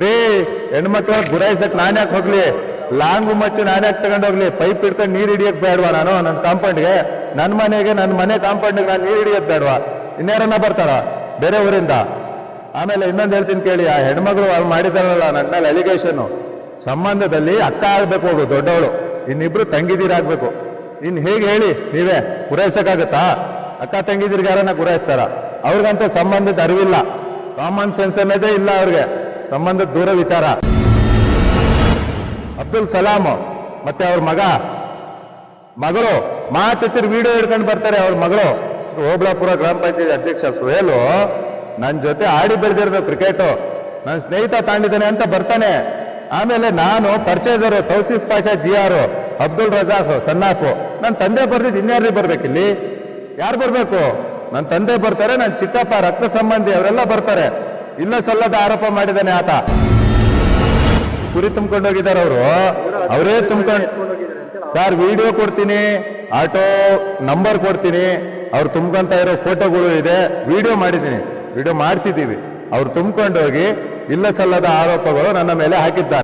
ರೀ ಹೆಣ್ಮಕ್ಳ ಗುರಾಯಿಸಕ್ ನಾನ್ ಯಾಕೆ ಹೋಗ್ಲಿ, ಲಾಂಗು ಮಚ್ಚು ನಾನ್ ಯಾಕೆ ತಗೊಂಡೋಗ್ಲಿ, ಪೈಪ್ ಇಡ್ಕೊಂಡು ನೀರ್ ಹಿಡಿಯಕ್ ಬೇಡವಾ ನಾನು ನನ್ನ ಕಾಂಪೌಂಡ್ಗೆ, ನನ್ನ ಮನೆ ಕಾಂಪೌಂಡ್ಗೆ ನಾನು ನೀರ್ ಹಿಡಿಯೋದ್ ಬೇಡವಾ? ಇನ್ಯಾರನ್ನ ಬರ್ತಾರ ಬೇರೆ ಊರಿಂದ? ಆಮೇಲೆ ಇನ್ನೊಂದು ಹೇಳ್ತೀನಿ ಕೇಳಿ, ಆ ಹೆಣ್ಮಗಳು ಅವ್ರು ಮಾಡಿದಾರಲ್ಲ ನನ್ನ ಮೇಲೆ ಅಲಿಗೇಷನ್, ಸಂಬಂಧದಲ್ಲಿ ಅಕ್ಕ ಆಗ್ಬೇಕು ಹೋಗು ದೊಡ್ಡವಳು, ಇನ್ನಿಬ್ರು ತಂಗಿದೀರಾಗ್ಬೇಕು. ಇನ್ ಹೇಗೆ ಹೇಳಿ ನೀವೇ ಗುರಾಯಿಸಕ್ಕಾಗತ್ತಾ? ಅಕ್ಕ ತಂಗಿದಿರ್ಗೆ ಯಾರನ್ನ ಗುರಾಯಿಸ್ತಾರ? ಅವ್ರಿಗಂತ ಸಂಬಂಧದ ಅರಿವಿಲ್ಲ, ಕಾಮನ್ ಸೆನ್ಸ್ ಅನ್ನೋದೇ ಇಲ್ಲ ಅವ್ರಿಗೆ, ಸಂಬಂಧದ ದೂರ ವಿಚಾರ. ಅಬ್ದುಲ್ ಸಲಾಂ ಮತ್ತೆ ಅವ್ರ ಮಗಳು ಮಾತಿತ್ತಿರ್ ವಿಡಿಯೋ ಹಿಡ್ಕೊಂಡು ಬರ್ತಾರೆ. ಅವ್ರ ಮಗಳು ಓಬಳಾಪುರ ಗ್ರಾಮ ಪಂಚಾಯತ್ ಅಧ್ಯಕ್ಷ ಸುಹೇಲು ನನ್ನ ಜೊತೆ ಆಡಿ ಬೆಳೆದಿರ್ಬೇಕು ಕ್ರಿಕೆಟ್, ನನ್ನ ಸ್ನೇಹಿತ ತಾಂಡಿದ್ದಾನೆ ಅಂತ ಬರ್ತಾನೆ. ಆಮೇಲೆ ನಾನು ಪರಿಚಯದರು ತೌಸಿಫ್ ಪಾಷಾ ಜಿಯಾರು, ಅಬ್ದುಲ್ ರಜಾಕ್ ಸನ್ನಾಫು, ನನ್ನ ತಂದೆ ಬರ್ದಿದ್ದು ಇನ್ಯಾರು ಬರ್ಬೇಕಿಲ್ಲಿ? ಯಾರು ಬರ್ಬೇಕು? ನನ್ನ ತಂದೆ ಬರ್ತಾರೆ, ನನ್ನ ಚಿಕ್ಕಪ್ಪ ರಕ್ತ ಸಂಬಂಧಿ ಅವರೆಲ್ಲ ಬರ್ತಾರೆ. ಇಲ್ಲ ಸಲ್ಲದ ಆರೋಪ ಮಾಡಿದ್ದಾನೆ ಆತ. ಕುರಿ ತುಂಬ್ಕೊಂಡೋಗಿದ್ದಾರೆ ಅವರು, ಅವರೇ ತುಂಬ್ಕೊಂಡು. ಸರ್ ವಿಡಿಯೋ ಕೊಡ್ತೀನಿ, ಆಟೋ ನಂಬರ್ ಕೊಡ್ತೀನಿ, ಅವ್ರು ತುಂಬ್ಕೊಂತ ಇರೋ ಫೋಟೋಗಳು ಇದೆ, ವಿಡಿಯೋ ಮಾಡಿದ್ದೀನಿ, ವಿಡಿಯೋ ಮಾಡಿಸಿದ್ದೀವಿ. ಅವ್ರು ತುಂಬ್ಕೊಂಡೋಗಿ ಇಲ್ಲ ಸಲ್ಲದ ಆರೋಪಗಳು ನನ್ನ ಮೇಲೆ ಹಾಕಿದ್ದಾರೆ.